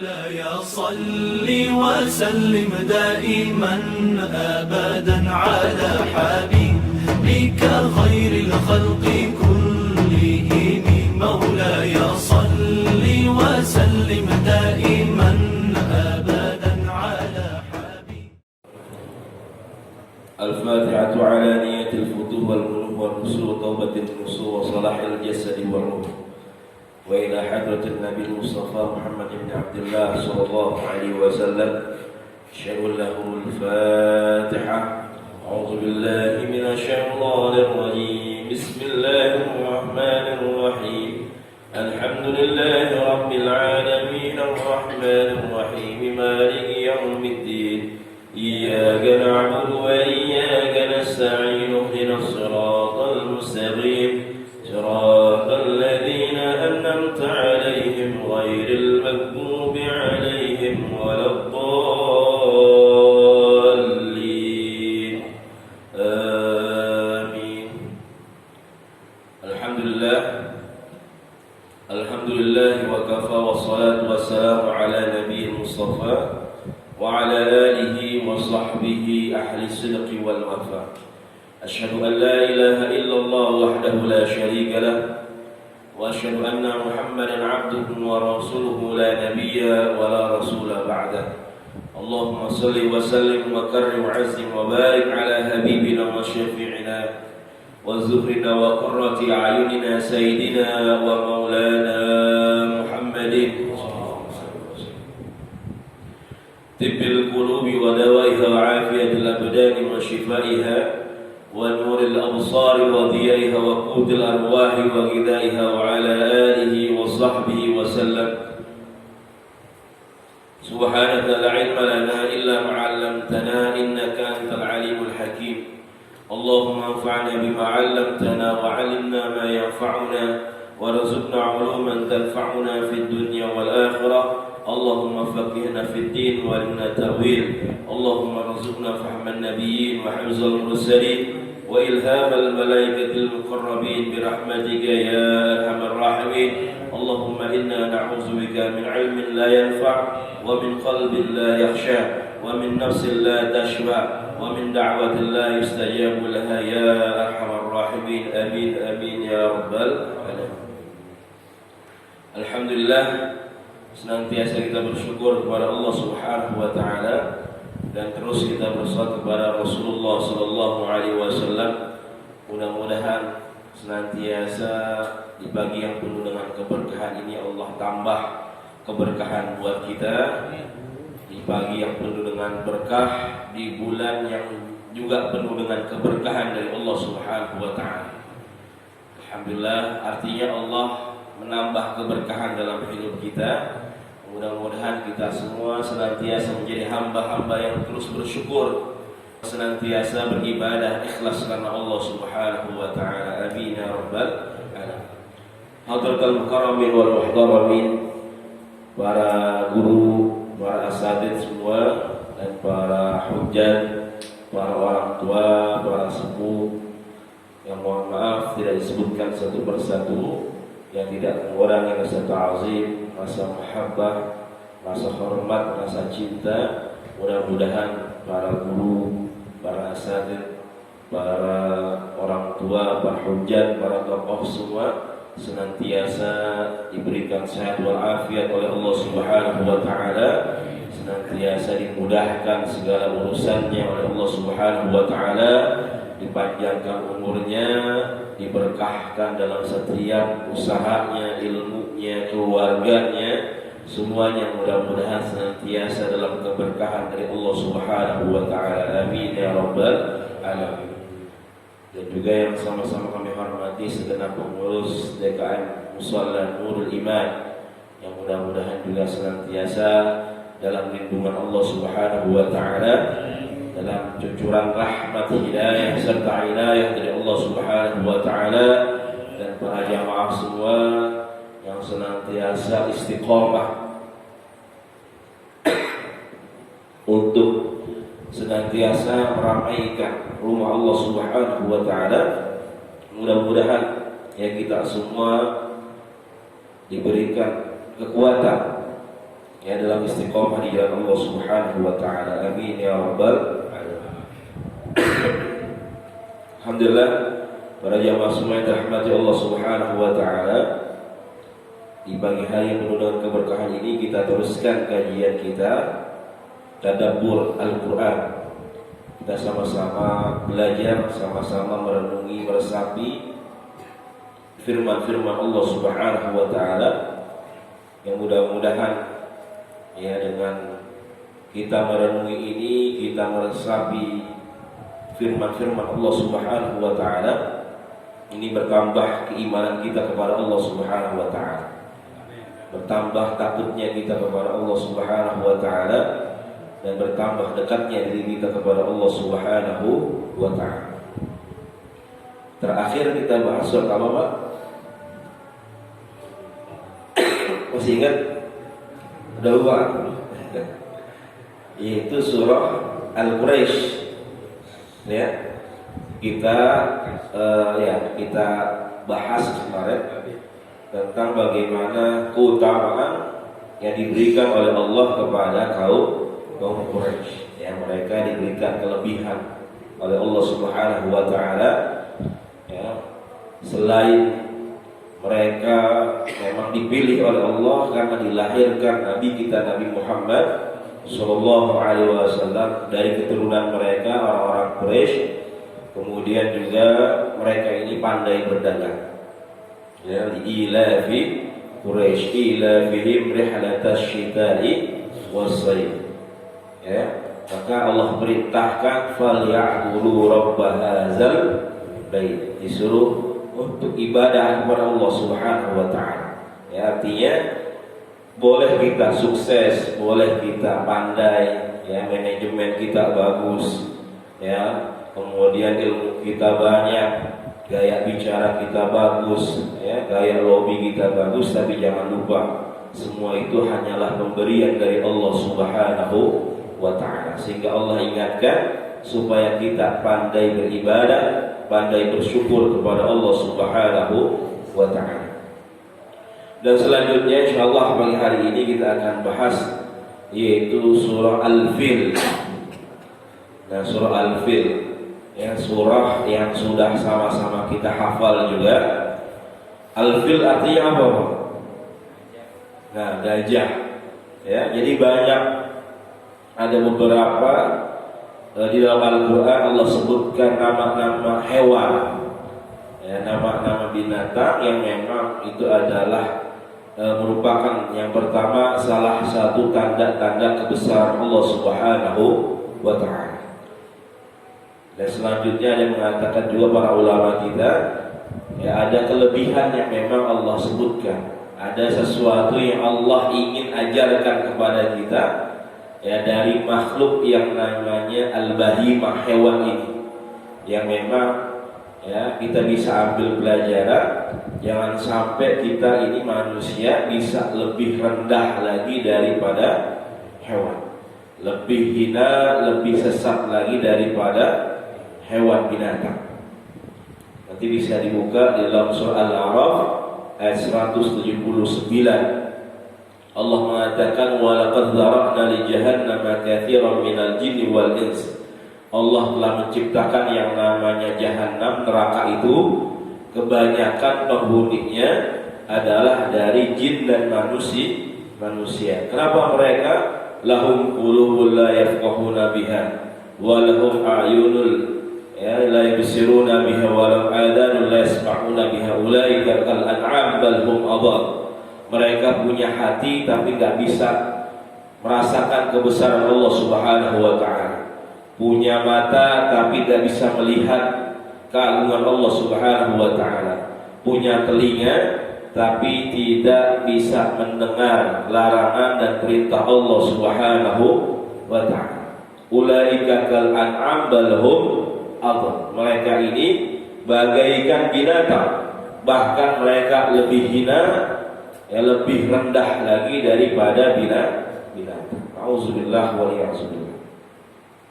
مولاي صل وسلم دائما أبدا على حبيبك خير الخلق كلهم. مولاي صل وسلم دائما أبدا على حبيبك. الفاتحة على نية الفتوح والقلوب والرسول وتوبة النصوص وصلاح الجسد والروح، وإلى حضرة النبي المصطفى محمد بن عبد الله صلى الله عليه وسلم. أشهد له الفاتحة. أعوذ بالله من الشيطان الرجيم. بسم الله الرحمن الرحيم. الحمد لله رب العالمين الرحمن الرحيم مالك يوم الدين. إياك نعبد وإياك نستعين. اهدنا الصراط المستقيم صراط الذين أنعمت عليهم غير المغضوب عليهم ولا الضالين. آمين. الحمد لله وكفى والصلاة والسلام على نبي المصطفى وعلى آله وصحبه أهل الصدق والوفاء. أشهد أن لا إله إلا الله وحده لا شريك له، وأشهد أن محمدا عبده ورسوله لا نبي ولا رسول بعده. اللهم صل وسلم وكرم وعزم وبارك على حبيبنا وشفيعنا وزهرنا وقرة أعيننا سيدنا ومولانا محمد طب القلوب ودوائها وعافية الأبدان وشفائها ونور الأبصار وضيائها وقوت الأرواح وغذائها وعلى آله وصحبه وسلم. سبحانك لا علم لنا إلا ما علمتنا إنك أنت العليم الحكيم. اللهم انفعنا بما علمتنا وعلمنا ما ينفعنا وارزقنا علوما تنفعنا في الدنيا والآخرة. اللهم فقهنا في الدين وعلمنا التأويل. اللهم ارزقنا فهم النبيين وحفظ المرسلين وإلهام الملائكة المقربين برحمتك يا أرحم الراحمين. اللهم إنا نعوذ بك من علم لا ينفع ومن قلب لا يخشى ومن نفس لا تشبع ومن دعوة لا يستجاب لها يا أرحم الراحمين. آمين آمين يا رب العالمين. Alhamdulillah, senantiasa kita bersyukur kepada Allah Subhanahu wa taala dan terus kita bersalawat kepada Rasulullah sallallahu alaihi wasallam. Mudah-mudahan senantiasa di pagi yang penuh dengan keberkahan ini Allah tambah keberkahan buat kita. Di pagi yang penuh dengan berkah, di bulan yang juga penuh dengan keberkahan dari Allah Subhanahu wa taala. Alhamdulillah, artinya Allah menambah keberkahan dalam hidup kita. Mudah-mudahan kita semua senantiasa menjadi hamba-hamba yang terus bersyukur, senantiasa beribadah ikhlas karena Allah Subhanahu wa taala. Amin ya rabbal alamin. Hadratul mukarramin wal muhtaramin, para guru, para asatidz semua dan para hujjah, para orang tua, para sepuh yang mohon maaf tidak disebutkan satu persatu, yang tidak mengurangi rasa ta'zim, rasa mahabbah, rasa hormat, rasa cinta. Mudah-mudahan para guru, para asatidz, para orang tua, para hujjat, para tokoh semua senantiasa diberikan sehat walafiat oleh Allah Subhanahu wa taala, senantiasa dimudahkan segala urusannya oleh Allah Subhanahu wa taala, dipanjangkan umurnya, diberkahkan dalam setiap usahanya, ilmunya, keluarganya, semuanya mudah-mudahan senantiasa dalam keberkahan dari Allah Subhanahu wa taala. Amin ya rabbal alamin. Dan juga yang sama-sama kami hormati segenap pengurus DKM Musalla Nurul Iman, yang mudah-mudahan juga senantiasa dalam lindungan Allah Subhanahu wa taala, dalam cucuran rahmat hidayah serta inayah dari Allah Subhanahu wa taala, dan para jamaah semua yang senantiasa istiqomah untuk senantiasa meramaikan rumah Allah Subhanahu wa taala. Mudah-mudahan ya kita semua diberikan kekuatan, ya dalam istiqomah di jalan Allah Subhanahu wa taala. Amin ya rabbal alamin. Alhamdulillah, para jamaah semua yang dirahmati Allah Subhanahu wa taala, di pagi hari yang penuh dengan keberkahan ini kita teruskan kajian kita tadabbur Al-Qur'an. Kita sama-sama belajar, sama-sama merenungi, meresapi firman-firman Allah Subhanahu wa taala, yang mudah-mudahan ya dengan kita merenungi ini, kita meresapi firman-firman Allah Subhanahu wa taala, ini bertambah keimanan kita kepada Allah Subhanahu wa taala. Bertambah takutnya kita kepada Allah Subhanahu wa taala, dan bertambah dekatnya diri kita kepada Allah Subhanahu wa taala. Terakhir kita bahas surat apa, Pak? Masih ingat? Udah lupa? Yaitu surah Al-Quraisy. Ya. Kita kita bahas kemarin tentang bagaimana keutamaan yang diberikan oleh Allah kepada kaum Quraisy. Ya, mereka diberikan kelebihan oleh Allah Subhanahu wa taala. Ya, selain mereka memang dipilih oleh Allah karena dilahirkan Nabi kita Nabi Muhammad Sallallahu Alaihi Wasallam dari keturunan mereka orang-orang Quraisy. Kemudian juga mereka ini pandai berdagang. Ya, ilafi Quraisy ilafihim rihlatash shita'i was-sayf. Ya, maka Allah perintahkan falya'budu rabb hadzal bait, disuruh untuk ibadah kepada Allah Subhanahu wa taala. Ya, artinya boleh kita sukses, boleh kita pandai, ya manajemen kita bagus, ya kemudian ilmu kita banyak, gaya bicara kita bagus, ya, gaya lobby kita bagus, tapi jangan lupa semua itu hanyalah pemberian dari Allah Subhanahu wa taala. Sehingga Allah ingatkan supaya kita pandai beribadah, pandai bersyukur kepada Allah Subhanahu wa taala. Dan selanjutnya insyaallah pagi hari ini kita akan bahas yaitu surah Al-Fil. Nah, surah Al-Fil ya, surah yang sudah sama-sama kita hafal juga. Al-Fil artinya apa, Pak? Nah, gajah. Ya, jadi banyak, ada beberapa di dalam Al-Qur'an Allah sebutkan nama-nama hewan, ya, nama-nama binatang yang memang itu adalah merupakan yang pertama salah satu tanda-tanda kebesaran Allah Subhanahu wa taala. Dan selanjutnya ada mengatakan juga para ulama kita, ya ada kelebihan yang memang Allah sebutkan. Ada sesuatu yang Allah ingin ajarkan kepada kita, ya dari makhluk yang namanya al-bahimah, hewan ini, yang memang ya kita bisa ambil pelajaran. Jangan sampai kita ini manusia bisa lebih rendah lagi daripada hewan, lebih hina, lebih sesat lagi daripada hewan binatang. Nanti bisa dibuka di dalam surah Al-A'raf ayat 179. Allah mengatakan wa laqad dzara'na li jahannama katsiran minal jinni wal ins. Allah telah menciptakan yang namanya jahanam, neraka itu kebanyakan penghuninya adalah dari jin dan manusia. Kenapa mereka? Lahum qulubun la yafqahuna biha wa lahum a'yunul ya la yubsiruna biha wa lahum adhanun la yasma'una biha ulaika kal an'am bal hum adall. Mereka punya hati tapi enggak bisa merasakan kebesaran Allah Subhanahu wa taala. Punya mata tapi enggak bisa melihat keagungan Allah Subhanahu wa taala. Punya telinga tapi tidak bisa mendengar larangan dan perintah Allah Subhanahu wa taala. Ulaika kal an'am bal hum adall. Mereka ini bagaikan binatang, bahkan mereka lebih hina, ya lebih rendah lagi daripada binatang. Auzubillah wa iyyazubillah.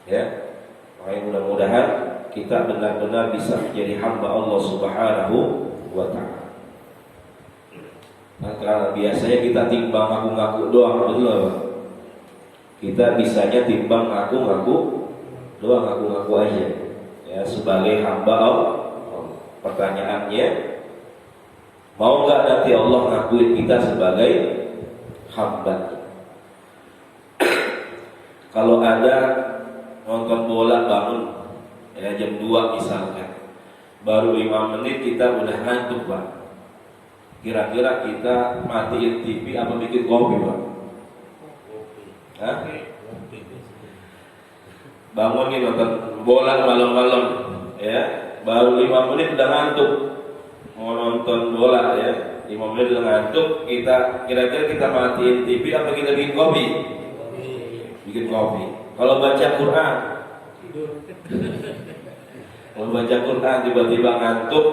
Ya. Makanya mudah-mudahan kita benar-benar bisa menjadi hamba Allah Subhanahu wa taala. Karena biasanya kita timbang ngaku-ngaku doang, betul apa? Kita bisanya timbang ngaku-ngaku doang, ngaku-ngaku aja. Ya, sebagai hamba Allah. Pertanyaannya, mau nggak nanti Allah ngakuin kita sebagai hamba? Kalau ada nonton bola bangun ya jam 2 misalkan, baru 5 menit kita udah ngantuk, Pak. Kira-kira kita matiin TV apa bikin kopi, Pak? Hah? Bangun nih nonton bola malam-malam ya, baru 5 menit udah ngantuk. Mau nonton bola ya, 5 menit udah ngantuk, kira-kira kita matiin TV apa kita bikin kopi? Bikin kopi. Kalau baca Quran, kalau baca Quran tiba-tiba ngantuk,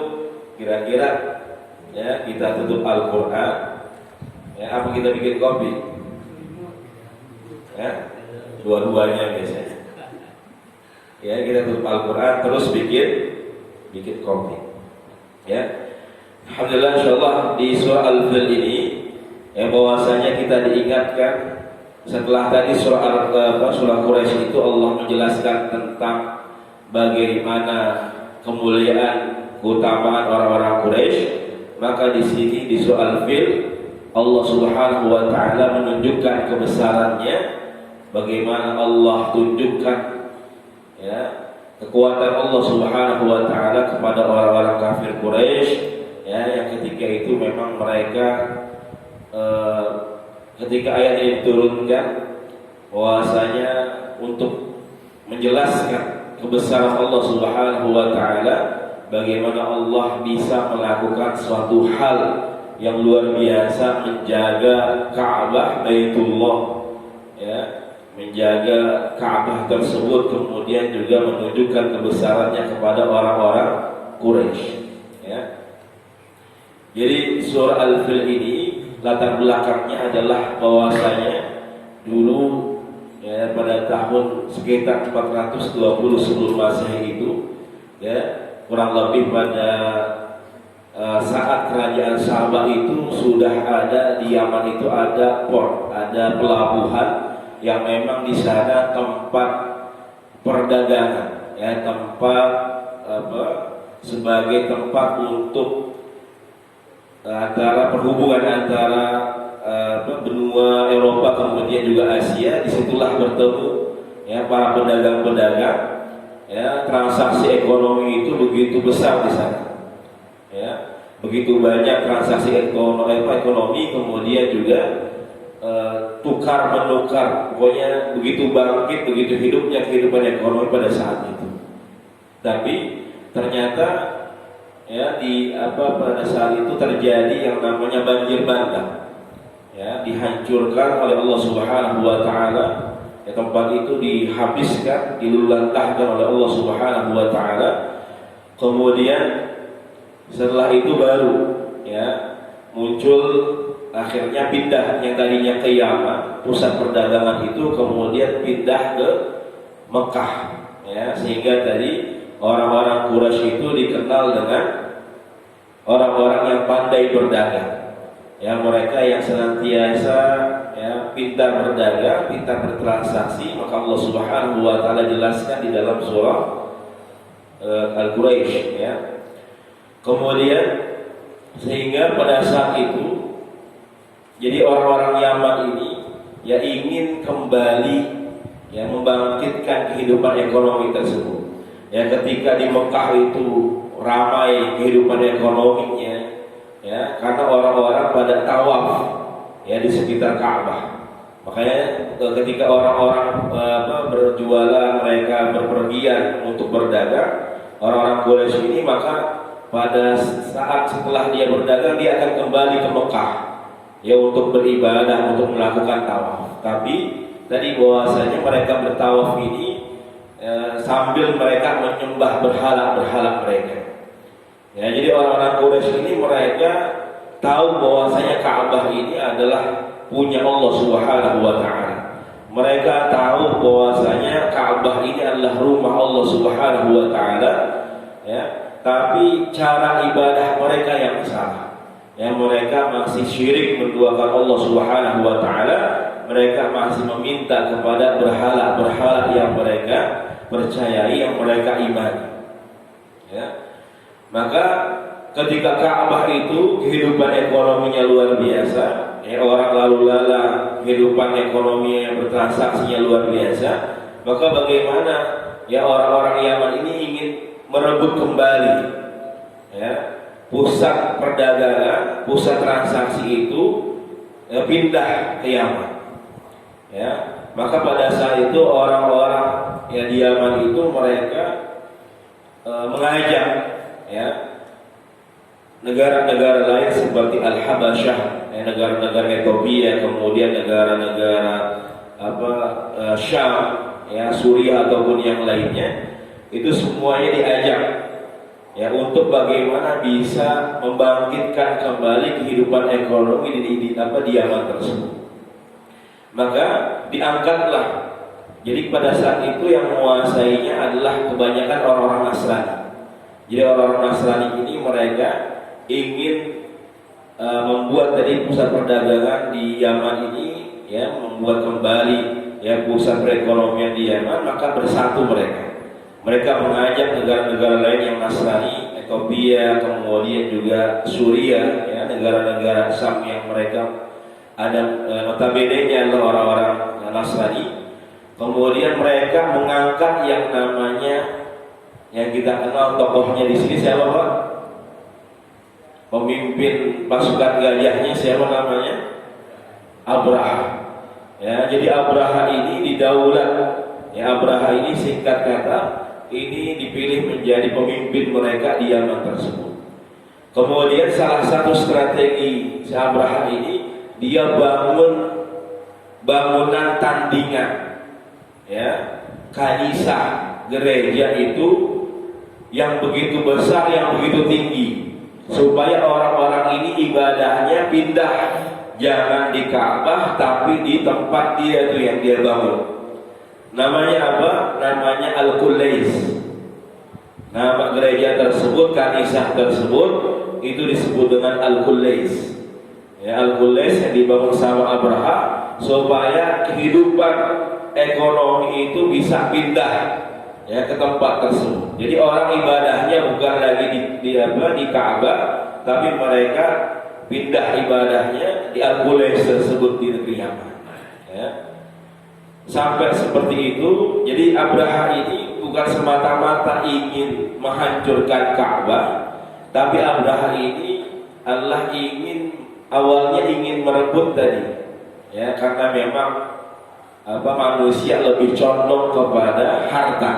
kira-kira ya kita tutup Al-Quran ya apa kita bikin kopi? Ya, dua-duanya biasanya. Ya, kita tutup Al-Quran terus bikin kopi. Ya, alhamdulillah, insyaallah di surah Al-Fil ini ya bahwasanya kita diingatkan setelah tadi surah Quraisy itu Allah menjelaskan tentang bagaimana kemuliaan keutamaan orang-orang Quraisy, maka di sini di surah Al-Fil Allah Subhanahu wa taala menunjukkan kebesarannya, bagaimana Allah tunjukkan ya kekuatan Allah Subhanahu wa taala kepada orang-orang kafir Quraisy ya, yang ketika itu memang mereka ketika ayat ini diturunkan bahwasanya untuk menjelaskan kebesaran Allah Subhanahu wa taala, bagaimana Allah bisa melakukan suatu hal yang luar biasa, menjaga Ka'bah Baitullah ya, menjaga Ka'bah tersebut, kemudian juga menunjukkan kebesarannya kepada orang-orang Quraisy ya. Jadi surah Al-Fil ini latar belakangnya adalah bahwasanya dulu ya pada tahun sekitar 420 sebelum Masehi itu ya, kurang lebih pada saat kerajaan Sabah itu sudah ada di Yaman itu ada port, ada pelabuhan yang memang di sana tempat perdagangan ya, tempat sebagai tempat untuk antara perhubungan antara benua Eropa kemudian juga Asia. Disitulah bertemu ya para pedagang-pedagang ya, transaksi ekonomi itu begitu besar di sana ya, begitu banyak transaksi ekonomi kemudian juga tukar menukar, pokoknya begitu bangkit, begitu hidupnya kehidupan ekonomi pada saat itu. Tapi ternyata ya pada saat itu terjadi yang namanya banjir bandang ya, dihancurkan oleh Allah Subhanahu wa taala ya, tempat itu dihabiskan, diluluhlantahkan oleh Allah Subhanahu wa taala. Kemudian setelah itu baru ya muncul, akhirnya pindah yang tadinya ke Yaman, pusat perdagangan itu kemudian pindah ke Mekah ya, sehingga tadi orang-orang Quraisy itu dikenal dengan orang-orang yang pandai berdagang ya, mereka yang senantiasa ya pintar berdagang, pintar bertransaksi. Maka Allah Subhanahu wa taala jelaskan di dalam surah Al-Quraisy ya. Kemudian sehingga pada saat itu jadi orang-orang Yaman ini ya ingin kembali ya membangkitkan kehidupan ekonomi tersebut. Ya, ketika di Mekah itu ramai kehidupan ekonominya ya, karena orang-orang pada tawaf ya di sekitar Ka'bah. Makanya ketika orang-orang berjualan, mereka berpergian untuk berdagang, orang-orang Quraisy ini, maka pada saat setelah dia berdagang dia akan kembali ke Mekah ya untuk beribadah, untuk melakukan tawaf. Tapi tadi bahwasanya mereka bertawaf ini sambil mereka menyembah berhala-berhala mereka ya. Jadi orang-orang Quraisy ini mereka tahu bahwasanya Ka'bah ini adalah punya Allah Subhanahu wa taala. Mereka tahu bahwasanya Ka'bah ini adalah rumah Allah Subhanahu wa taala ya, tapi cara ibadah mereka yang salah Ya, mereka masih syirik menduakan Allah Subhanahu wa taala, mereka masih meminta kepada berhala-berhala yang mereka percayai, yang mereka imani. Ya. Maka ketika Ka'bah itu kehidupan ekonominya luar biasa, ya, orang lalu lalang, kehidupan ekonominya yang bertransaksinya luar biasa, maka bagaimana ya orang-orang Yaman ini ingin merebut kembali ya pusat perdagangan, pusat transaksi itu pindah ke Yaman. Ya, maka pada saat itu orang-orang ya di Yaman itu mereka mengajak ya negara-negara lain seperti Al-Habasyah, ya, negara-negara Ethiopia, kemudian negara-negara Syam, ya Suriah ataupun yang lainnya, itu semuanya diajak ya untuk bagaimana bisa membangkitkan kembali kehidupan ekonomi di Yaman tersebut. Maka diangkatlah. Jadi pada saat itu yang menguasainya adalah kebanyakan orang-orang Nasrani. Jadi orang-orang Nasrani ini mereka ingin membuat tadi pusat perdagangan di Yaman ini, ya, membuat kembali ya pusat perekonomian di Yaman. Maka bersatu mereka. Mereka mengajak negara-negara lain yang Nasrani, Ethiopia, kemudian juga Suriah, ya, negara-negara Syam yang mereka ada notabene-nya adalah orang-orang Nasrani. Kemudian mereka mengangkat yang namanya, yang kita kenal tokohnya di sini siapa Pak? Pemimpin pasukan gajahnya siapa namanya? Abraha. Ya, jadi Abraha ini didaulat. Ya, Abraha ini singkat kata ini dipilih menjadi pemimpin mereka di Yaman tersebut. Kemudian salah satu strategi si Abraha ini, dia bangun bangunan tandingan, ya, kanisa gereja itu yang begitu besar, yang begitu tinggi, supaya orang-orang ini ibadahnya pindah, jangan di Ka'bah tapi di tempat dia tuh yang dia bangun. Namanya apa? Namanya Al-Qulais. Nama gereja tersebut, kanisa tersebut itu disebut dengan Al-Qulais. Ya, Al-Qulais yang dibangun sama Abraha supaya kehidupan ekonomi itu bisa pindah ya ke tempat tersebut. Jadi orang ibadahnya bukan lagi di Ka'bah, tapi mereka pindah ibadahnya di Al-Qulais tersebut di negeri Yaman. Ya. Sampai seperti itu. Jadi Abraha ini bukan semata-mata ingin menghancurkan Ka'bah, tapi Abraha ini adalah awalnya ingin merebut tadi, ya, karena memang manusia lebih condong kepada harta.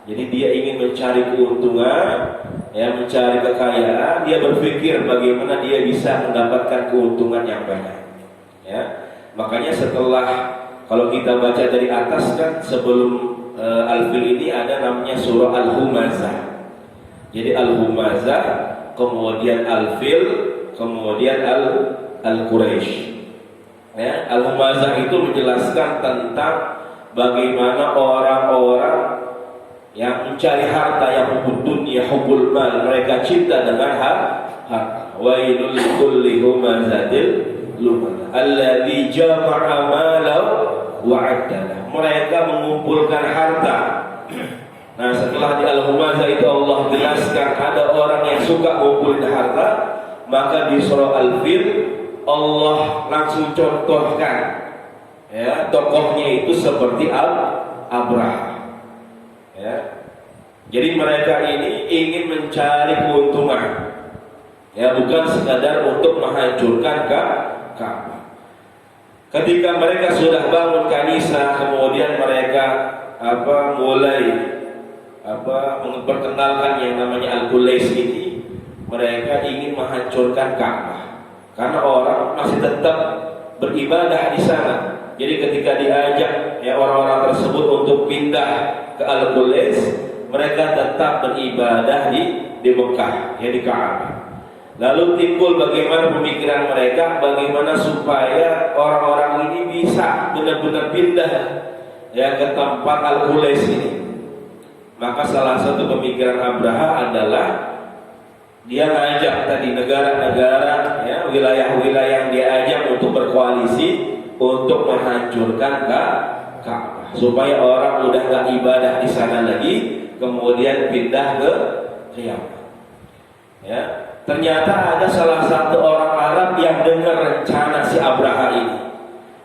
Jadi dia ingin mencari keuntungan, ya, mencari kekayaan. Dia berpikir bagaimana dia bisa mendapatkan keuntungan yang banyak. Ya, makanya setelah kalau kita baca dari atas kan sebelum Al-Fil ini ada namanya surah Al-Humazah. Jadi Al-Humazah, kemudian Al-Fil, kemudian Al-Quraisy. Ya, Al-Humazah itu menjelaskan tentang bagaimana orang-orang yang mencari harta, yang hubbud dunya, hubbul mal, mereka cinta dengan harta. Wailul likulli humazatil lumazah alladzi jama'a malahu wa 'addada. Mereka mengumpulkan harta. Nah, setelah di Al-Humazah itu Allah jelaskan ada orang yang suka ngumpulin harta, maka di surah Al-Fil Allah langsung contohkan, ya, tokohnya itu seperti Abraha. Ya. Jadi mereka ini ingin mencari keuntungan, ya, bukan sekadar untuk menghancurkan Ka'bah. Ketika mereka sudah bangun kanisa, kemudian mereka mulai memperkenalkan yang namanya Al-Qulais ini, mereka ingin menghancurkan Ka'bah karena orang masih tetap beribadah di sana. Jadi ketika diajak ya orang-orang tersebut untuk pindah ke Al-Qulais, mereka tetap beribadah di Mekah, ya, di Ka'bah. Lalu timbul bagaimana pemikiran mereka, bagaimana supaya orang-orang ini bisa benar-benar pindah ya ke tempat Al-Qulais ini. Maka salah satu pemikiran Abraha adalah dia ngajak tadi negara-negara, ya, banyak wilayah-wilayah yang dia ajak untuk berkoalisi untuk menghancurkan Ka'bah, supaya orang udah gak ibadah di sana lagi, kemudian pindah ke Yaman. Ya, ternyata ada salah satu orang Arab yang dengar rencana si Abraha ini,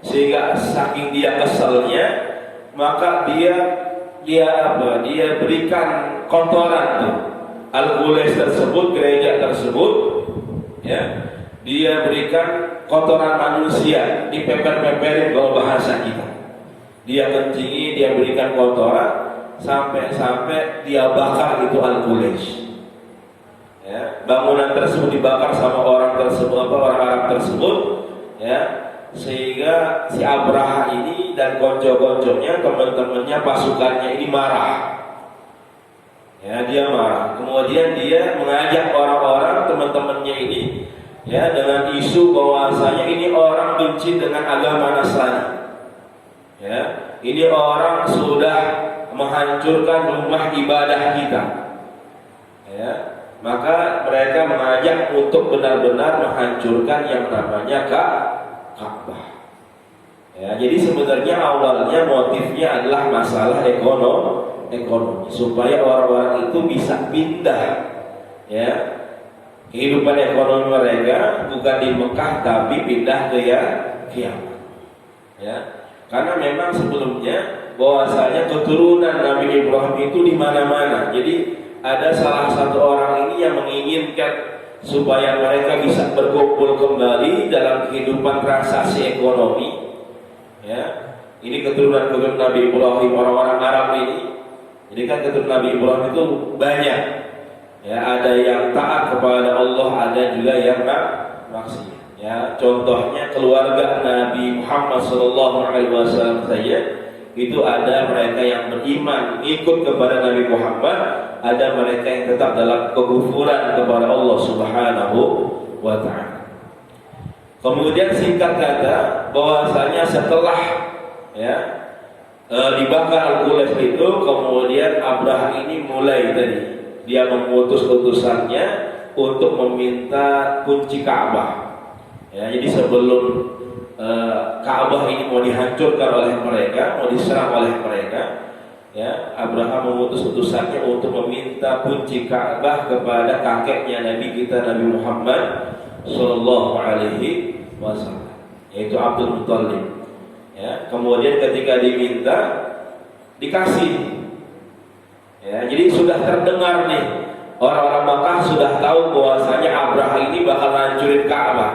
sehingga saking dia keselnya, maka dia berikan kotoran tuh Al-Qulaisy tersebut, gereja tersebut, ya, dia berikan kotoran manusia, dipeper-peperin kalau bahasa kita. Dia kencingi, dia berikan kotoran sampai dia bakar itu Al-Qulaisy. Ya, bangunan tersebut dibakar sama orang tersebut, orang Arab tersebut, ya, sehingga si Abraha ini dan konco-konconya, teman-temannya, pasukannya ini marah. Ya, dia marah. Kemudian dia mengajak orang-orang teman-temannya ini, ya, dengan isu bahwasanya ini orang benci dengan agama Nasrani. Ya, ini orang sudah menghancurkan rumah ibadah kita. Ya, maka mereka mengajak untuk benar-benar menghancurkan yang namanya Ka'bah. Ya, jadi sebenarnya awalnya motifnya adalah masalah ekonomi, supaya orang-orang itu bisa pindah, ya, kehidupan ekonomi mereka bukan di Mekah tapi pindah ke Yaman. Ya, karena memang sebelumnya bahwasanya keturunan Nabi Ibrahim itu di mana-mana. Jadi ada salah satu orang ini yang menginginkan supaya mereka bisa berkumpul kembali dalam kehidupan transaksi ekonomi. Ya, ini keturunan Nabi Ibrahim, orang-orang Arab ini. Jadi kan keturunan Nabi Ibrahim itu banyak. Ya, ada yang taat kepada Allah, ada juga yang maksiat. Ya, contohnya keluarga Nabi Muhammad SAW saja, itu ada mereka yang beriman ikut kepada Nabi Muhammad, ada mereka yang tetap dalam kekufuran kepada Allah Subhanahu wa ta'ala. Kemudian singkat kata bahwasanya setelah, ya, dibakar Al-Qulaisy itu, kemudian Abraha ini mulai tadi dia mengutus utusannya untuk meminta kunci Ka'bah. Ya, jadi sebelum Ka'bah ini mau dihancurkan oleh mereka, mau diserang oleh mereka, ya, Abraha mengutus utusannya untuk meminta kunci Ka'bah kepada kakeknya Nabi kita Nabi Muhammad sallallahu alaihi wasallam, yaitu Abdul Muthalib. Ya, kemudian ketika diminta dikasih. Ya, jadi sudah terdengar nih, orang-orang Makkah sudah tahu bahwasanya Abraha ini bakal hancurin Ka'bah.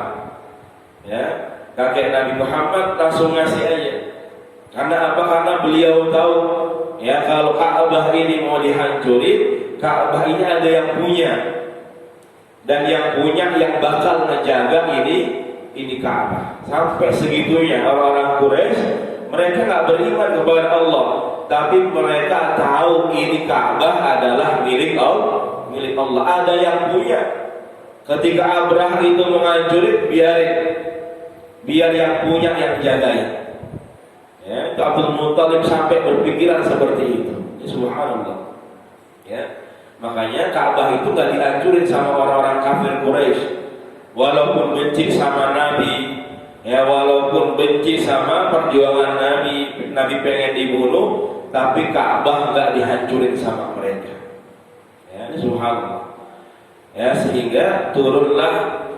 Ya, kakek Nabi Muhammad langsung ngasih aja. Karena apa? Karena beliau tahu, ya, kalau Ka'bah ini mau dihancurin, Ka'bah ini ada yang punya, dan yang punya yang bakal ngejaga ini Ka'bah. Sampai segitunya orang-orang Quraisy, mereka nggak beriman kepada Allah, tapi mereka tahu ini Ka'bah adalah milik Allah. Ada yang punya. Ketika Abraha itu menghancurin, biar yang punya yang jagain. Ya, Abdul Muthalib sampai berpikiran seperti itu. Ya, subhanallah. Ya, makanya Ka'bah itu nggak dihancurin sama orang-orang kafir Quraisy. Walaupun benci sama Nabi, ya, walaupun benci sama perjuangan Nabi pengen dibunuh, tapi Ka'bah nggak dihancurin sama mereka. Ya, subhanallah. Ya, sehingga turunlah,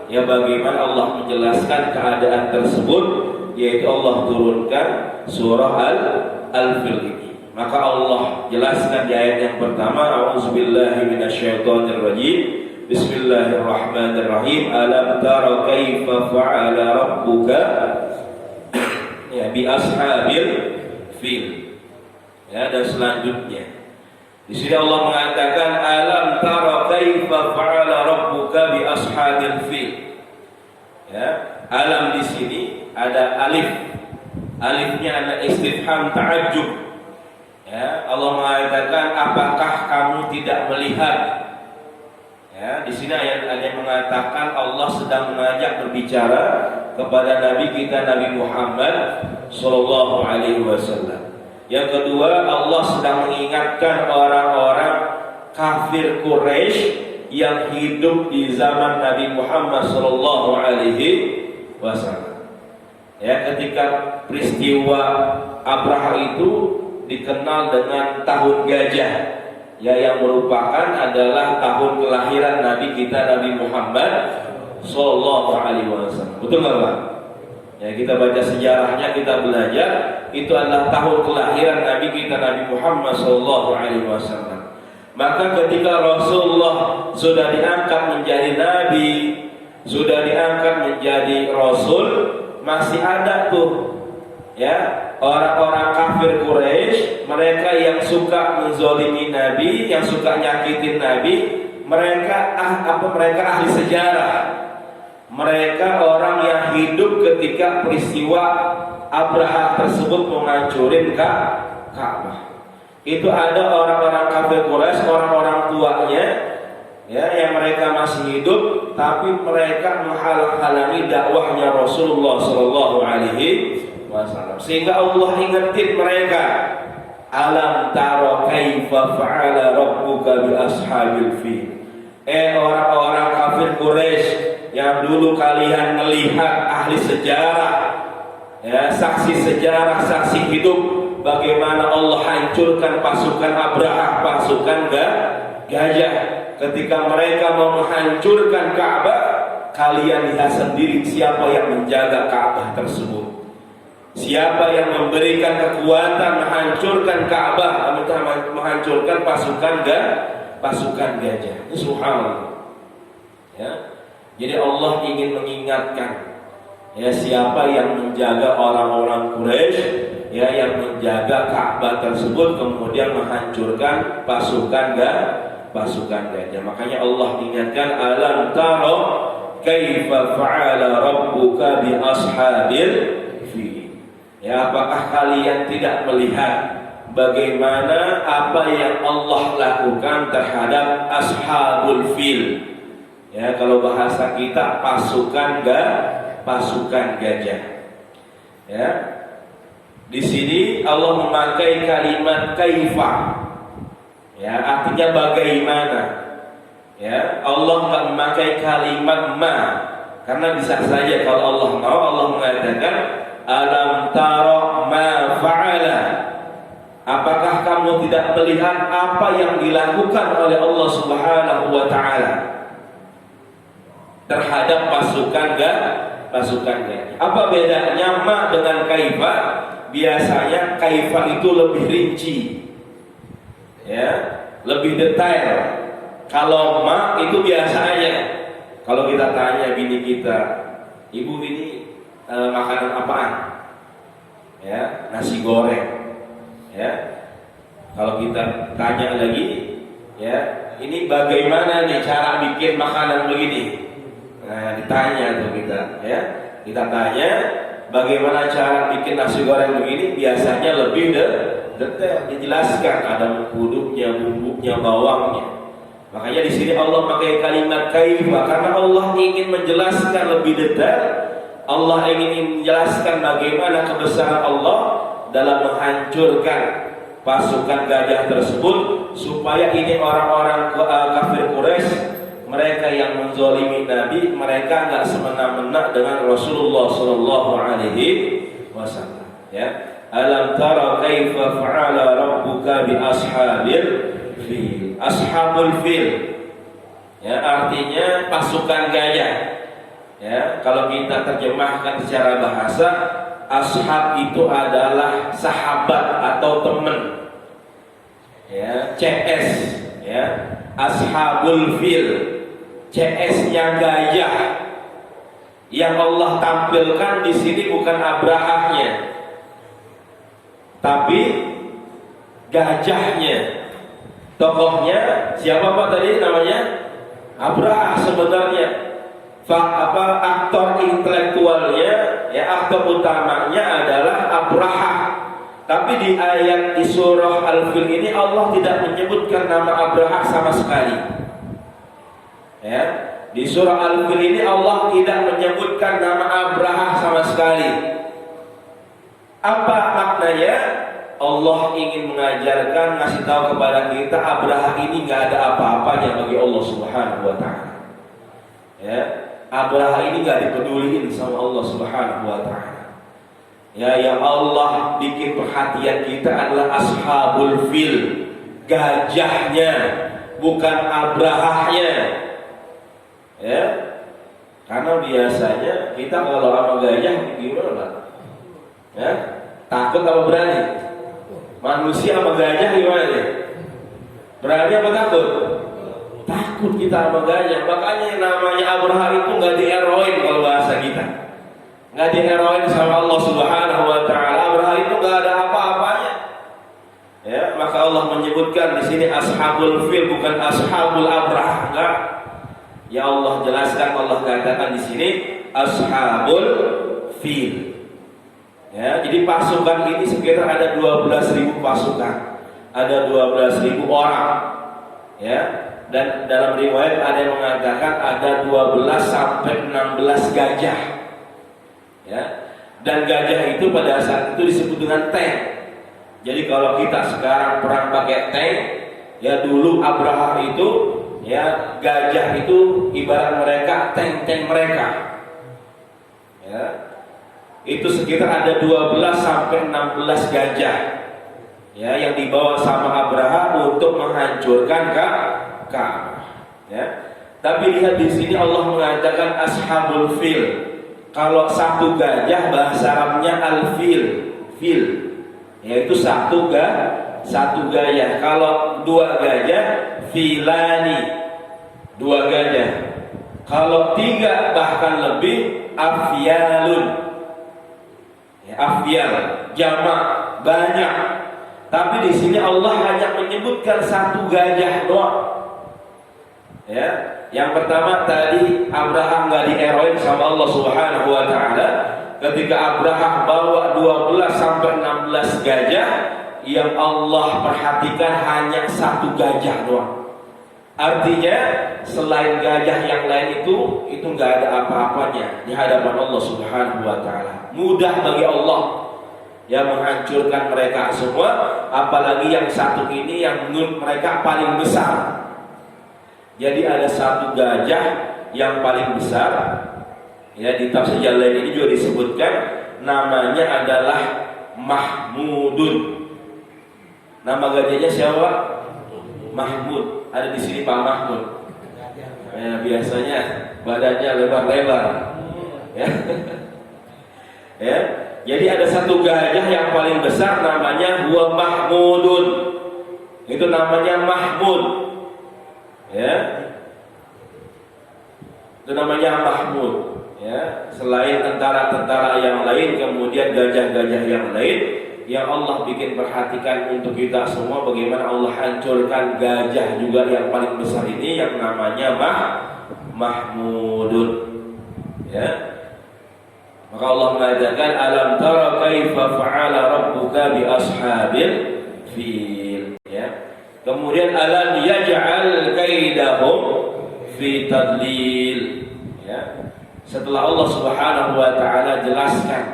ya, bagaimana Allah menjelaskan keadaan tersebut, yaitu Allah turunkan surah Al-Fil ini. Maka Allah jelaskan di ayat yang pertama, a'udzubillahi minasyaitonirrajim, bismillahirrahmanirrahim, alam tara kaifa fa'ala rabbuka, ya, bi ashabil fil. Ya, dan selanjutnya di sini Allah mengatakan alam tara kaifa fa'ala rabbuka bi ashabil fil. Ya, alam di sini ada alif. Alifnya ada istifham ta'ajjub. Ya, Allah mengatakan apakah kamu tidak melihat? Ya, di sini ayat mengatakan Allah sedang mengajak berbicara kepada Nabi kita Nabi Muhammad sallallahu alaihi wasallam. Yang kedua, Allah sedang mengingatkan orang-orang kafir Quraisy yang hidup di zaman Nabi Muhammad sallallahu alaihi wasallam. Ya, ketika peristiwa Abraha itu dikenal dengan tahun gajah, ya, yang merupakan adalah tahun kelahiran Nabi kita Nabi Muhammad sallallahu alaihi wasallam. Betul nggak Pak? Ya, kita baca sejarahnya, kita belajar, itu adalah tahun kelahiran Nabi kita Nabi Muhammad sallallahu alaihi wasallam. Maka ketika Rasulullah sudah diangkat menjadi nabi, sudah diangkat menjadi rasul, masih ada tuh, ya, orang-orang kafir Quraisy, mereka yang suka menzolimi Nabi, yang suka nyakitin Nabi. Mereka mereka ahli sejarah. Mereka orang yang hidup ketika peristiwa Abraha tersebut menghancurin Ka'bah. Itu ada orang-orang kafir Quraisy, orang-orang tuanya, ya, yang mereka masih hidup, tapi mereka menghalang-halangi dakwahnya Rasulullah sallallahu alaihi wasallam. Sehingga Allah ingetin mereka, alam tara kaifa fa'ala rabbuka bi ashabil fil. Orang-orang kafir Quraisy yang dulu kalian melihat, ahli sejarah, ya, saksi sejarah, saksi hidup, bagaimana Allah hancurkan pasukan Abraha, pasukan gajah. Ketika mereka mau menghancurkan Ka'bah, kalian lihat sendiri siapa yang menjaga Ka'bah tersebut. Siapa yang memberikan kekuatan menghancurkan Ka'bah, menghancurkan pasukan gajah. Subhanallah. Ya. Jadi Allah ingin mengingatkan, ya, siapa yang menjaga orang-orang Quraisy, ya, yang menjaga Ka'bah tersebut kemudian menghancurkan pasukan gajah. Makanya Allah ingatkan, alam taro kaifa fa'ala rabbuka bi ashabil fil. Ya, apakah kalian tidak melihat bagaimana apa yang Allah lakukan terhadap ashabul fil? Ya, kalau bahasa kita pasukan gajah. Ya. Di sini Allah memakai kalimat kaifa. Ya, artinya bagaimana. Ya, Allah enggak memakai kalimat ma. Karena bisa saja kalau Allah mau, Allah mengatakan alam tara ma fa'ala. Apakah kamu tidak melihat apa yang dilakukan oleh Allah Subhanahu wa taala terhadap pasukan gajah? Apa bedanya ma dengan kaifa? Biasanya kaifa itu lebih rinci, ya, lebih detail. Kalau ma itu biasanya, kalau kita tanya bini kita, ibu ini makanan apaan? Ya, nasi goreng. Ya, kalau kita tanya lagi, ya, ini bagaimana nih cara bikin makanan begini? Nah, ditanya tuh kita, ya, kita tanya bagaimana cara bikin nasi goreng begini, biasanya lebih detail, dijelaskan, ada kuduknya, bumbunya, bawangnya. Makanya di sini Allah pakai kalimat kaifa karena Allah ingin menjelaskan lebih detail. Allah ingin menjelaskan bagaimana kebesaran Allah dalam menghancurkan pasukan gajah tersebut, supaya ini orang-orang kafir Quraisy, mereka yang menzalimi Nabi, mereka enggak semena-mena dengan Rasulullah sallallahu alaihi wasallam. Ya, alam tara kaifa fa'ala rabbuka bi ashabil fil. Ashabul fil, ya, artinya pasukan gajah. Ya, kalau kita terjemahkan secara bahasa, ashab itu adalah sahabat atau teman. Ya, CS, ya, ashabul fil, CS-nya gajah. Yang Allah tampilkan di sini bukan Abrahahnya, tapi gajahnya. Tokohnya siapa Pak tadi namanya? Abraha sebenarnya. Aktor intelektualnya, ya, aktor utamanya adalah Abraha. Tapi di ayat di surah Al-Fil ini Allah tidak menyebutkan nama Abraha sama sekali. Ya, di surah Al-Fil ini Allah tidak menyebutkan nama Abraha sama sekali. Apa maknanya? Allah ingin mengajarkan, ngasih tahu kepada kita Abraha ini nggak ada apa-apanya bagi Allah Subhanahu wa Ta'ala. Ya, Abraha ini nggak dipeduliin sama Allah Subhanahu wa Ta'ala. Ya, yang Allah bikin perhatian kita adalah ashabul fil, gajahnya, bukan Abrahahnya. Ya, karena biasanya kita kalau sama gajah gimana, Pak? Ya, takut apa berani? Manusia sama gajah gimana nih? Berani apa takut? Takut kita sama gajah. Makanya yang namanya Abraha itu nggak dieroin kalau bahasa kita. Nggak dieroin sama Allah Subhanahu wa Ta'ala. Abraha itu nggak ada apa-apanya. Ya, maka Allah menyebutkan di sini ashabul fil, bukan ashabul Abraha. Enggak. Ya Allah jelaskan, Allah katakan di sini ashabul fil. Ya, jadi pasukan ini sekitar ada 12.000 pasukan, ada 12.000 orang. Ya, dan dalam riwayat ada yang mengatakan ada 12 sampai 16 gajah. Ya, dan gajah itu pada saat itu disebut dengan tank. Jadi kalau kita sekarang perang pakai tank, ya dulu Abraha itu, ya gajah itu ibarat mereka tank-tank mereka. Ya, itu sekitar ada 12 sampai 16 gajah, ya, yang dibawa sama Abraha untuk menghancurkan Ka'bah. Ya, tapi lihat di sini Allah mengatakan ashabul fil. Kalau satu gajah bahasa Arabnya al-fil, fil, yaitu satu gajah. Kalau dua gajah, filani, dua gajah. Kalau tiga bahkan lebih, afyalun. Afyal, jamak, banyak. Tapi di sini Allah hanya menyebutkan satu gajah doang. Ya, yang pertama tadi Abraham nggak dieroin sama Allah Subhanahu wa Ta'ala. Ketika Abraham bawa 12 sampai 16 gajah, yang Allah perhatikan hanya satu gajah doang. Artinya selain gajah yang lain itu nggak ada apa-apanya di hadapan Allah Subhanahu wa Ta'ala. Mudah bagi Allah yang menghancurkan mereka semua, apalagi yang satu ini yang menurut mereka paling besar. Jadi ada satu gajah yang paling besar, ya, di tafsir yang lain ini juga disebutkan namanya adalah Mahmudun. Nama gajahnya siapa? Mahmud. Ada di sini Pak Mahmud. Ya, biasanya badannya lebar-lebar. Ya. Ya. Jadi ada satu gajah yang paling besar namanya huwa Mahmudun. Itu namanya Mahmud. Ya. Itu namanya Mahmud. Ya. Selain tentara-tentara yang lain, kemudian gajah-gajah yang lain, yang Allah bikin perhatikan untuk kita semua bagaimana Allah hancurkan gajah juga yang paling besar ini yang namanya Mahmudun. Ya. Maka Allah mengatakan alam tara kaifa fa'ala rabbuka bi ashabil fil. Ya. Kemudian alam yaj'al kaidahum fi tadlil. Ya. Setelah Allah Subhanahu wa Ta'ala jelaskan,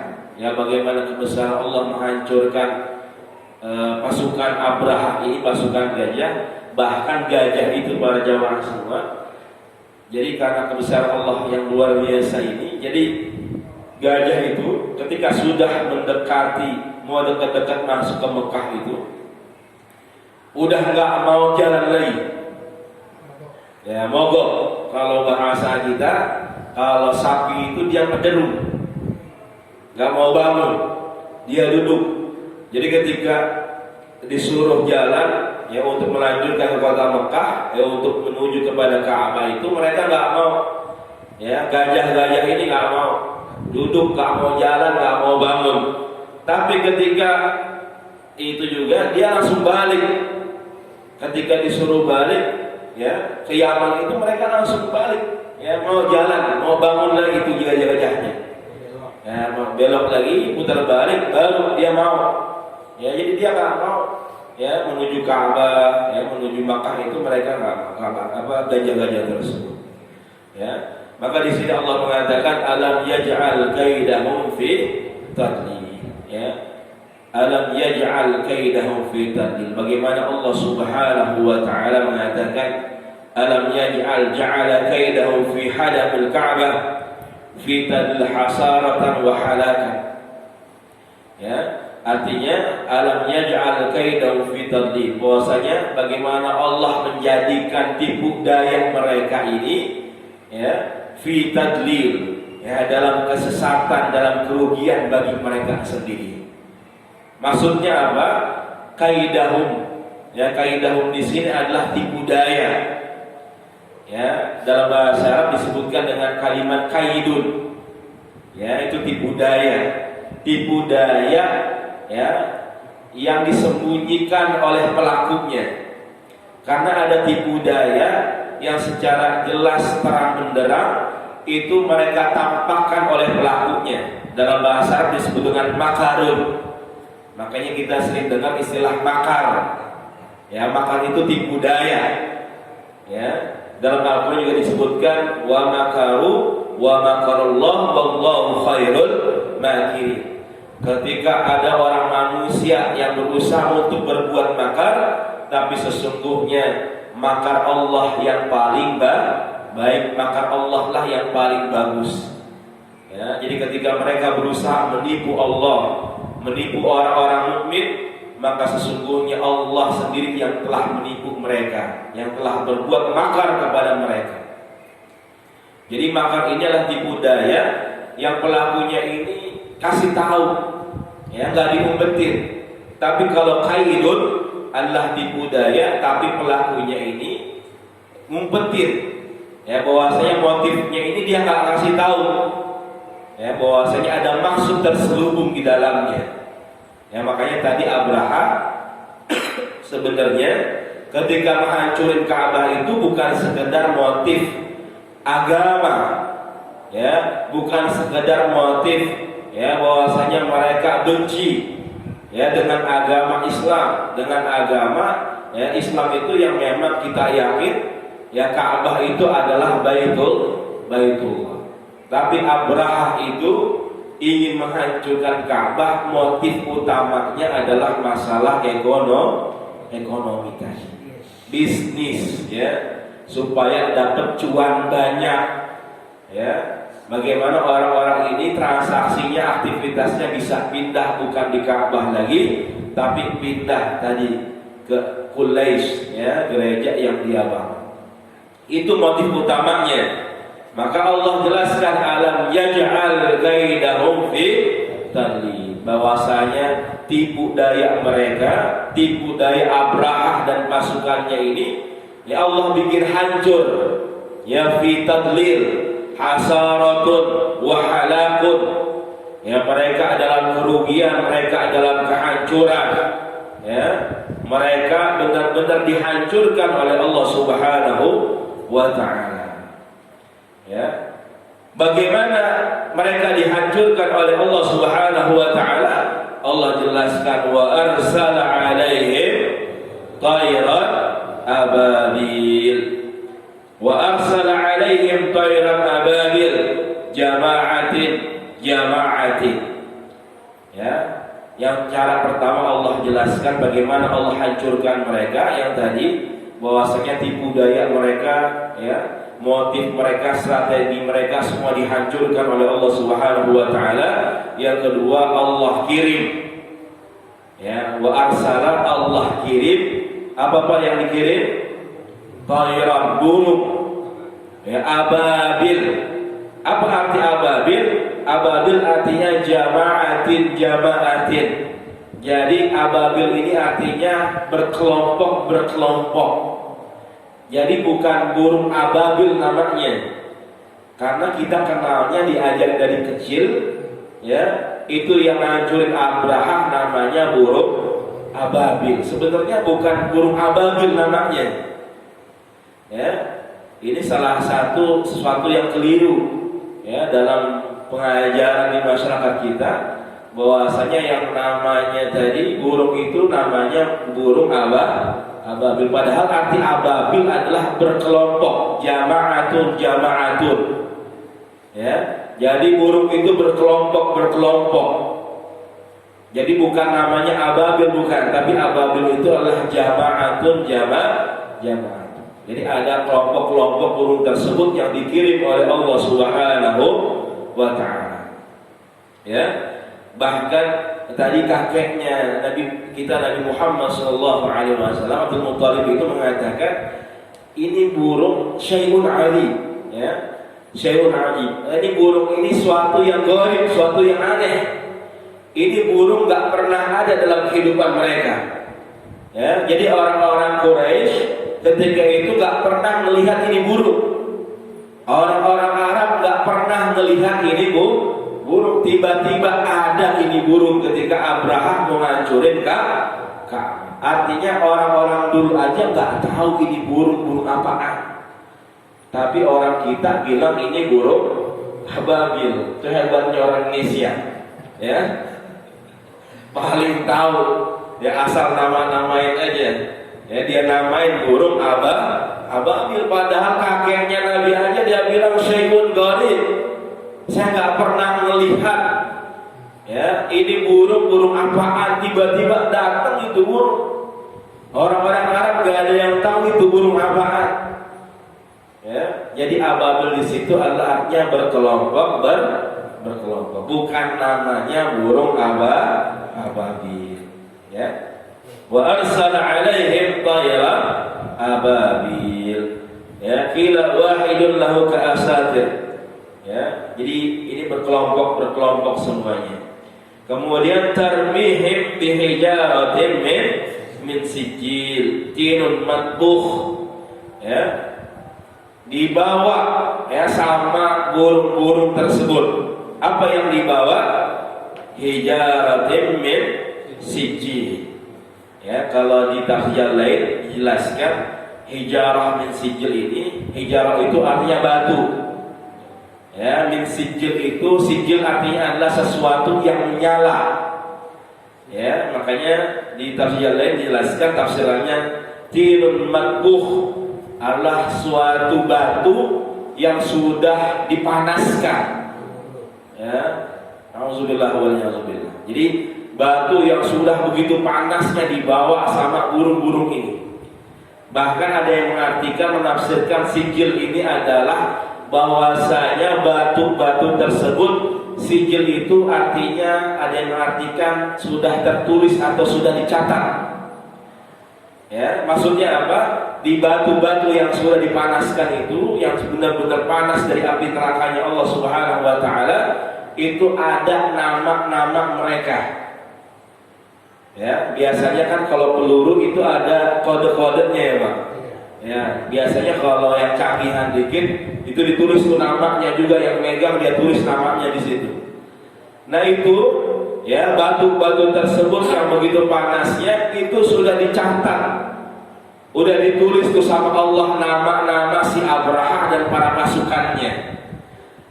ya, bagaimana kebesaran Allah menghancurkan pasukan Abraha ini, pasukan gajah, bahkan gajah itu para jamaah semua. Jadi karena kebesaran Allah yang luar biasa ini, jadi gajah itu ketika sudah mendekati, mau dekat-dekat masuk ke Mekah itu, udah nggak mau jalan lagi, ya, mogok. Kalau bahasa kita, kalau sapi itu dia pederu, nggak mau bangun, dia duduk. Jadi ketika disuruh jalan, ya, untuk melanjutkan ke kota Mekah, ya, untuk menuju kepada Ka'bah itu mereka nggak mau. Ya, gajah-gajah ini nggak mau duduk, nggak mau jalan, nggak mau bangun. Tapi ketika itu juga dia langsung balik. Ketika disuruh balik, ya, ke Yaman itu mereka langsung balik. Ya, mau jalan, mau bangun lagi itu gajah-gajahnya. Ya, belok lagi, putar balik, baru dia mau. Ya, jadi dia nggak mau, ya, menuju Ka'bah, ya, menuju Makkah itu mereka nggak gajah-gajah tersebut. Ya, maka di sini Allah mengatakan alam yaj'al kaidahum fi tadlil. Ya, alam yaj'al kaidahum fi tadlil. Bagaimana Allah Subhanahu wa taala mengatakan alam ja'ala kaidahum fi hadamil Ka'bah fi tadlil hasaratan wa halakan. Ya, artinya alam yaj'al kaidahum fi tadlil, bahwasanya bagaimana Allah menjadikan tipu daya mereka ini ya fi tadlil, ya dalam kesesatan, dalam kerugian bagi mereka sendiri. Maksudnya apa? Kaidahum. Ya, kaidahum di sini adalah tipu daya. Ya, dalam bahasa Arab disebutkan dengan kalimat kaidun. Ya, itu tipu daya. Tipu daya ya yang disembunyikan oleh pelakunya. Karena ada tipu daya yang secara jelas terang benderang itu mereka tampakkan oleh pelakunya. Dalam bahasa Arab disebut dengan makarun. Makanya kita sering dengar istilah makar. Ya, makar itu tipu daya. Ya, dalam Al-Quran juga disebutkan wa makaru wa makarullah wallahu khairul makirin. Ketika ada orang manusia yang berusaha untuk berbuat makar, tapi sesungguhnya makar Allah yang paling baik, makar Allah lah yang paling bagus. Ya, jadi ketika mereka berusaha menipu Allah, menipu orang-orang mukmin, maka sesungguhnya Allah sendiri yang telah menipu mereka, yang telah berbuat makar kepada mereka. Jadi makar ini adalah tipu daya yang pelakunya ini kasih tahu, ya nggak diumpetin. Tapi kalau kaidun adalah tipu daya, tapi pelakunya ini ngumpetin, ya bahwasanya motifnya ini dia nggak kasih tahu, ya bahwasanya ada maksud terselubung di dalamnya. Ya, makanya tadi Abraha sebenarnya ketika menghancurin Ka'bah itu bukan sekedar motif agama, ya, bukan sekedar motif ya bahwasanya mereka benci ya dengan agama Islam, dengan agama ya Islam itu yang memang kita yakin ya Ka'bah itu adalah Baitullah. Tapi Abraha itu ingin menghancurkan Ka'bah, motif utamanya adalah masalah ekonomi tadi, bisnis ya, supaya dapat cuan banyak ya. Bagaimana orang-orang ini transaksinya, aktivitasnya bisa pindah bukan di Ka'bah lagi, tapi pindah tadi ke Quraisy ya, gereja yang dia bangun. Itu motif utamanya. Maka Allah jelaskan alam yaj'al kaidahum fi tadlil, bahwasanya tipu daya mereka, tipu daya Abraha dan pasukannya ini ya Allah bikin hancur ya fi tadlil hasaratun wa halakun, ya mereka dalam kerugian, mereka dalam kehancuran, ya mereka benar-benar dihancurkan oleh Allah Subhanahu wa ta'ala. Ya, bagaimana mereka dihancurkan oleh Allah Subhanahu wa ta'ala? Allah jelaskan wa arsala alaihim tayran ababil, wa arsala alaihim tayran ababil jama'atin. Ya, yang cara pertama Allah jelaskan bagaimana Allah hancurkan mereka, yang tadi bahwasanya tipu daya mereka ya, motif mereka, strategi mereka semua dihancurkan oleh Allah Subhanahu wa ta'ala. Yang kedua Allah kirim ya, wa arsala, Allah kirim apa yang dikirim? Tayran, burung ya, ababil. Apa arti ababil? Ababil artinya jama'atin. Jadi ababil ini artinya berkelompok. Jadi bukan burung ababil namanya, karena kita kenalnya diajar dari kecil ya, itu yang ngancurin Abraha namanya burung ababil. Sebenarnya bukan burung ababil namanya ya. Ini salah satu sesuatu yang keliru ya dalam pengajaran di masyarakat kita, bahwasanya yang namanya tadi burung itu namanya burung ababil, padahal arti ababil adalah berkelompok, jama'atun ya. Jadi burung itu berkelompok Jadi bukan namanya ababil, bukan, tapi ababil itu adalah jama'atun jamaah. Jadi ada kelompok-kelompok burung tersebut yang dikirim oleh Allah Subhanahu wa taala. Ya. Bahkan tadi kakeknya Nabi Muhammad sallallahu alaihi wasallam Abdul Muthalib itu mengatakan ini burung syai'un ali, ya. Syai'un ali. Ini burung ini suatu yang gharib, suatu yang aneh. Ini burung gak pernah ada dalam kehidupan mereka. Ya, jadi orang-orang Quraisy ketika itu gak pernah melihat ini burung. Orang-orang Arab gak pernah melihat ini burung. Tiba-tiba ada ini burung ketika Abraha mau ngancurin Ka'bah. Artinya orang-orang dulu aja gak tahu ini burung apaan. Tapi orang kita bilang ini burung ababil. Itu hebatnya orang Indonesia. Ya. Paling tahu, ya asal nama-namain aja. Ya dia namain burung ababil, padahal kakeknya Nabi aja dia bilang syai'un gharib. Saya nggak pernah melihat. Ya, ini burung apaan, tiba-tiba datang itu burung. Orang-orang Arab nggak ada yang tahu itu burung apaan. Ya, jadi ababil di situ adalah artinya berkelompok, berkelompok. Bukan namanya burung ababil, ya. Wa arsala alaihim tayran ababil, ya. Qila wahidun lahu ka'asatir, ya. Jadi ini berkelompok semuanya. Kemudian tarmihim bihijaratin min sijil tinun matbukh, ya. Dibawa, ya, sama burung-burung tersebut. Apa yang dibawa? Hijaratin min sijil. Ya, kalau di tafsir lain dijelaskan hijarah min sijil ini, hijarah itu artinya batu. Ya, min sijil itu, sijil artinya adalah sesuatu yang menyala. Ya, makanya di tafsir lain dijelaskan tafsirannya tinun matbukh adalah suatu batu yang sudah dipanaskan. Ya, auzubillah wal a'udzubillah. Jadi batu yang sudah begitu panasnya dibawa sama burung-burung ini. Bahkan ada yang menafsirkan sijil ini adalah bahwasanya batu-batu tersebut, sijil itu artinya ada yang mengartikan sudah tertulis atau sudah dicatat. Ya, maksudnya apa? Di batu-batu yang sudah dipanaskan itu, yang benar-benar panas dari api nerakanya Allah Subhanahu wa taala, itu ada nama-nama mereka. Ya, biasanya kan kalau peluru itu ada kode-kodenya ya, Pak. Ya, biasanya kalau yang canggihan dikit itu ditulis tuh namanya juga, yang megang dia tulis namanya di situ. Nah, itu ya, batu-batu tersebut yang begitu panasnya itu sudah dicatat. Udah ditulis tuh sama Allah nama-nama si Abraha dan para pasukannya.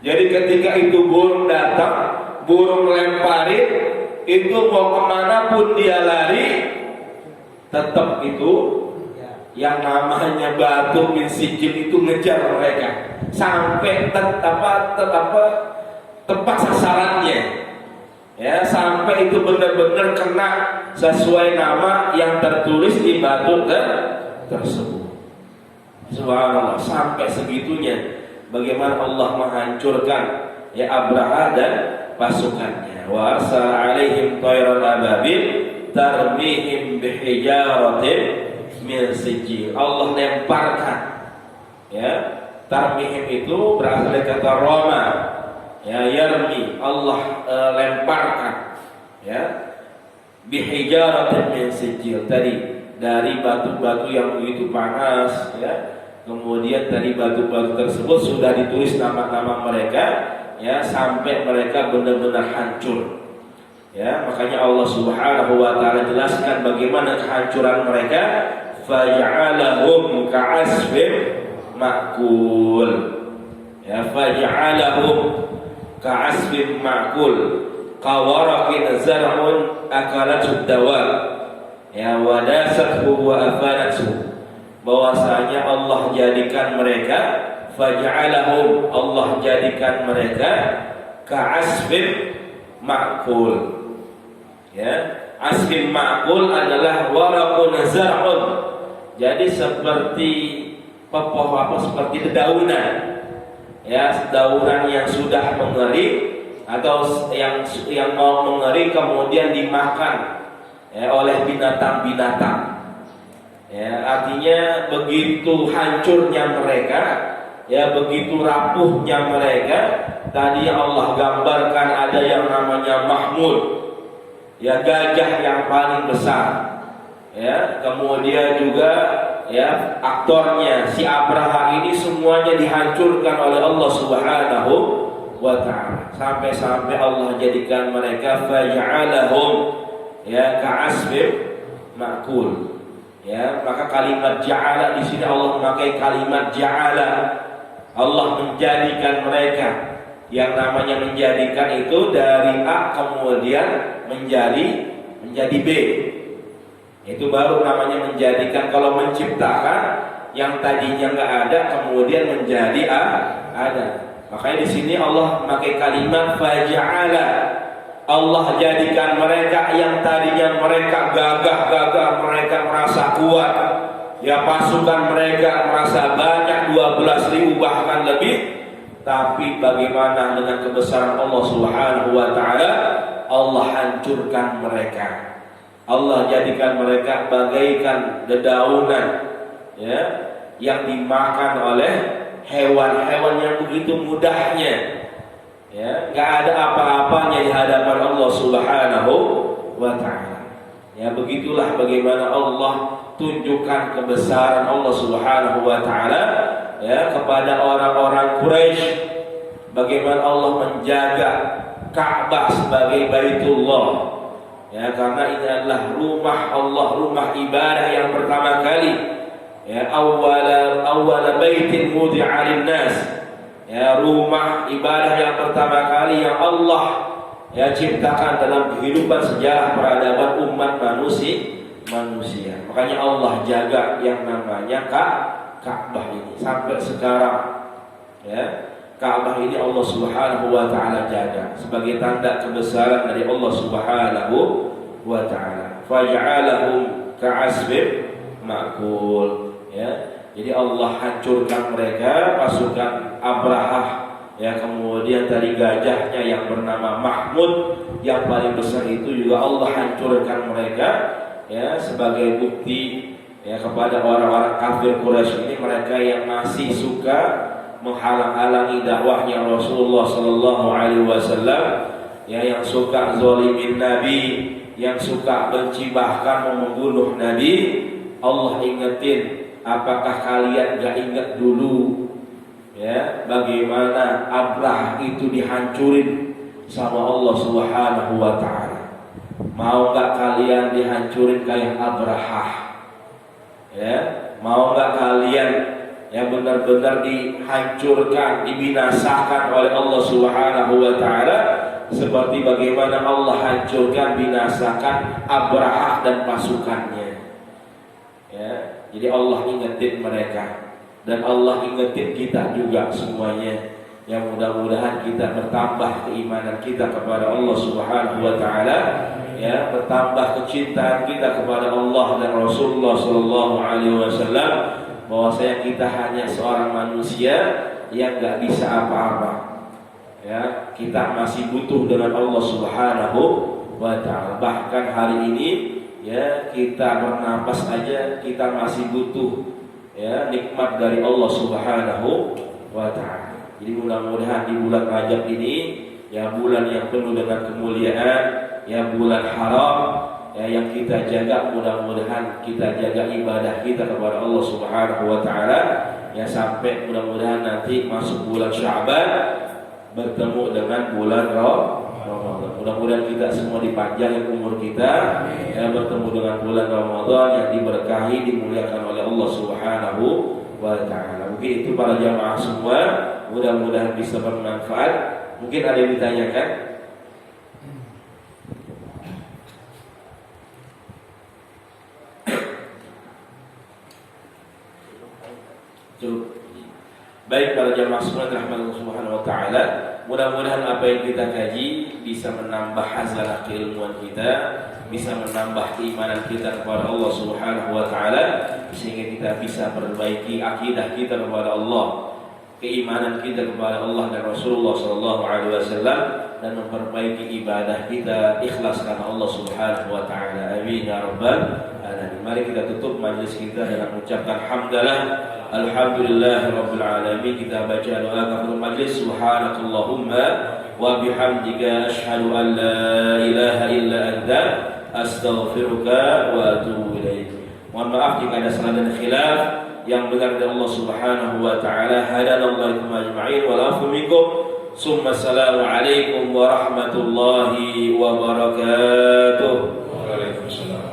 Jadi ketika itu burung datang, burung lemparin, itu mau kemana pun dia lari, tetap itu yang namanya batu min sijil itu ngejar mereka sampai tepat sasarannya. Ya, sampai itu benar-benar kena sesuai nama yang tertulis di batu tersebut. Subhanallah, sampai segitunya bagaimana Allah menghancurkan ya Abraha dan pasukannya. Wa arsala alaihim tayran ababil tarmihim bihijaratin min sijil. Allah lemparkan, ya, tarmihim itu berasal dari kata roma, ya, yarmi, Allah lemparkan, ya, bihijaratin min sijil, tadi dari batu-batu yang begitu panas, ya. Kemudian dari batu-batu tersebut sudah ditulis nama-nama mereka, ya, sampai mereka benar-benar hancur. Ya, makanya Allah Subhanahu wa taala jelaskan bagaimana kehancuran mereka, faj'alahum ka'asfin ma'kul. Ya, faj'alahum ka'asfin ma'kul, qawaraqin zar'un akalatud dawab. Ya, wadasathu wa afanathu, bahwasanya Allah jadikan mereka, faj'alahum, Allah jadikan mereka ka'asfin ma'kul, Ya, asbin ma'kul adalah waraqun zar'un. Jadi seperti seperti dedaunan. Ya, dedaunan yang sudah mengering atau yang mau mengering kemudian dimakan ya, oleh binatang-binatang. Ya, artinya begitu hancurnya mereka, ya begitu rapuhnya mereka. Tadi Allah gambarkan ada yang namanya Mahmud, ya gajah yang paling besar. Ya, kemudian juga ya aktornya si Abraha ini semuanya dihancurkan oleh Allah Subhanahu wa ta'ala. Sampai-sampai Allah jadikan mereka faja'alahum ya ka'asfir ma'kul. Ya, maka kalimat ja'ala di sini Allah memakai kalimat ja'ala. Allah menjadikan mereka. Yang namanya menjadikan itu dari A kemudian menjadi B. Itu baru namanya menjadikan. Kalau menciptakan yang tadinya nggak ada kemudian menjadi ada. Makanya di sini Allah memakai kalimat faja'ala. Allah jadikan mereka yang tadinya mereka gagah, mereka merasa kuat. Ya pasukan mereka merasa banyak 12.000 bahkan lebih. Tapi bagaimana dengan kebesaran Allah Subhanahu wa ta'ala? Allah hancurkan mereka. Allah jadikan mereka bagaikan dedaunan ya, yang dimakan oleh hewan-hewan yang begitu mudahnya. Ya, nggak ada apa-apanya di hadapan Allah Subhanahu wa ta'ala. Ya, begitulah bagaimana Allah tunjukkan kebesaran Allah Subhanahu wa ta'ala ya kepada orang-orang Quraisy. Bagaimana Allah menjaga Ka'bah sebagai Baitullah. Ya, karena ini adalah rumah Allah, rumah ibadah yang pertama kali. Ya, awwala baitin wudi'a lin-nas. Ya, rumah ibadah yang pertama kali yang Allah ya ciptakan dalam kehidupan sejarah peradaban umat manusia. Makanya Allah jaga yang namanya Ka'bah ini sampai sekarang. Ya, Ka'bah ini Allah Subhanahu wa ta'ala jaga sebagai tanda kebesaran dari Allah Subhanahu wa ta'ala. Faj'alahum ka'asfin ma'kul. Ya, jadi Allah hancurkan mereka pasukan Abrahah. Ya, kemudian tadi gajahnya yang bernama Mahmud yang paling besar itu juga Allah hancurkan mereka. Ya, sebagai bukti ya kepada orang-orang kafir Quraisy ini, mereka yang masih suka menghalang-halangi dakwahnya Rasulullah sallallahu alaihi wasallam, ya yang suka zalimin Nabi, yang suka benci bahkan mau membunuh Nabi. Allah ingetin, apakah kalian gak ingat dulu ya bagaimana Abrah itu dihancurin sama Allah Subhanahu wa ta'ala? Mau gak kalian dihancurin kayak Abrahah? Ya, mau gak kalian yang benar-benar dihancurkan, dibinasakan oleh Allah Subhanahu wa ta'ala seperti bagaimana Allah hancurkan, binasakan Abrahah dan pasukannya. Ya, jadi Allah ingetin mereka dan Allah ingetin kita juga semuanya. Yang mudah-mudahan kita bertambah keimanan kita kepada Allah Subhanahu wa ta'ala, ya, bertambah kecintaan kita kepada Allah dan Rasulullah sallallahu alaihi wasallam, bahwasanya kita hanya seorang manusia yang gak bisa apa-apa. Ya, kita masih butuh dengan Allah Subhanahu wa ta'ala. Bahkan hari ini ya kita bernapas aja kita masih butuh ya nikmat dari Allah Subhanahu wa ta'ala. Jadi mudah-mudahan di bulan Rajab ini ya bulan yang penuh dengan kemuliaan, ya bulan haram ya yang kita jaga, mudah-mudahan kita jaga ibadah kita kepada Allah Subhanahu wa ta'ala ya sampai mudah-mudahan nanti masuk bulan Sya'ban bertemu dengan bulan Ramadan. Mudah-mudahan kita semua dipanjangkan umur kita ya bertemu dengan bulan Ramadan yang diberkahi, dimuliakan oleh Allah Subhanahu wa ta'ala. Mungkin itu para jamaah semua, mudah-mudahan bisa bermanfaat. Mungkin ada yang ditanyakan? Cukup. Baik para jamaah semua, rahmatullah subhanahu wa ta'ala. mudah-mudahan apa yang kita kaji bisa menambah hasanah keilmuan kita, bisa menambah keimanan kita kepada Allah Subhanahu wa taala, sehingga kita bisa perbaiki akidah kita kepada Allah, keimanan kita kepada Allah dan Rasulullah sallallahu alaihi wasallam, dan memperbaiki ibadah kita ikhlas karena Allah Subhanahu wa taala. Amin ya rabbal alamin. Mari kita tutup majlis kita dengan mengucapkan hamdalah alhamdulillahirabbil alamin. Kita baca doa kafaratul majlis. Subhanakallahumma wa bihamdika asyhadu an la ilaha illa anta astaghfiruka wa atubu ilaik. Mohon maaf jika ada salah dan khilaf. Yang benar dari Allah Subhanahu wa taala. Hadanallahu ajma'in wa afu minkum. Summa assalamu alaikum warahmatullahi wabarakatuh. Waalaikumsalam.